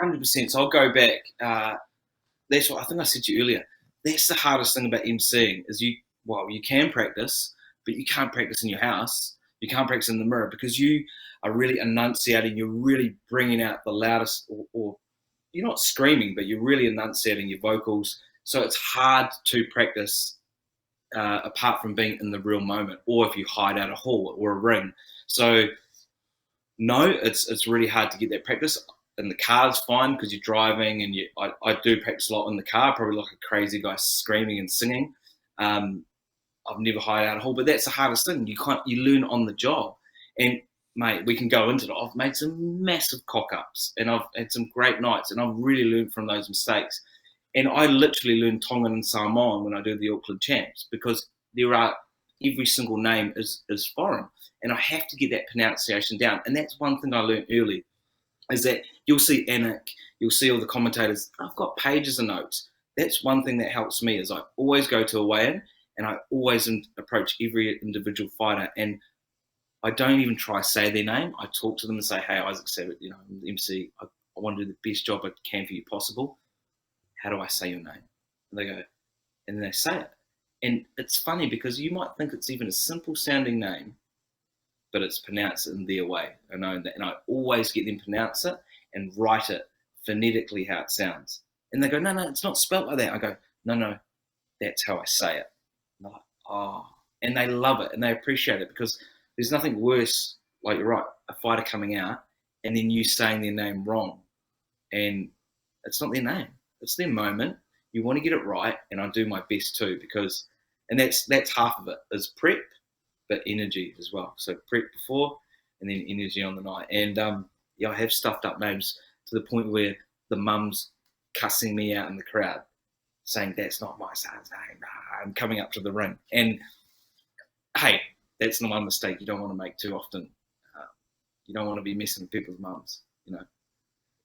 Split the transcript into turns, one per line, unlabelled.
100%. So I'll go back. That's what I think I said to you earlier. That's the hardest thing about emceeing is you can practice, but you can't practice in your house. You can't practice in the mirror because you are really enunciating. You're really bringing out the loudest, or you're not screaming, but you're really enunciating your vocals. So it's hard to practice apart from being in the real moment, or if you hide out a hall or a ring. So no, it's really hard to get that practice. In the car is fine because you're driving, and I do practice a lot in the car, probably like a crazy guy screaming and singing. I've never hired out a hall, but that's the hardest thing. You learn on the job. And mate, we can go into it. I've made some massive cock ups, and I've had some great nights, and I've really learned from those mistakes. And I literally learn Tongan and Samoan when I do the Auckland Champs because every single name is foreign, and I have to get that pronunciation down. And that's one thing I learned early is that you'll see Anik, you'll see all the commentators. I've got pages of notes. That's one thing that helps me is I always go to a weigh-in and I always approach every individual fighter, and I don't even try to say their name. I talk to them and say, "Hey, Isaac Sabat, I'm the MC. I want to do the best job I can for you possible. How do I say your name?" And they go, and then they say it. And it's funny because you might think it's even a simple sounding name, but it's pronounced in their way. I know that, and I always get them to pronounce it and write it phonetically how it sounds. And they go, "No, it's not spelt like that." I go, No, that's how I say it. And they're like, "Oh," and they love it and they appreciate it because there's nothing worse, like you're right, a fighter coming out and then you saying their name wrong, and it's not their name, it's their moment. You want to get it right, and I do my best too and that's half of it is prep, but energy as well. So prep before, and then energy on the night. And I have stuffed up names to the point where the mum's cussing me out in the crowd, saying that's not my son's name. I'm coming up to the ring, and hey, that's the one mistake you don't want to make too often. You don't want to be messing with people's mums,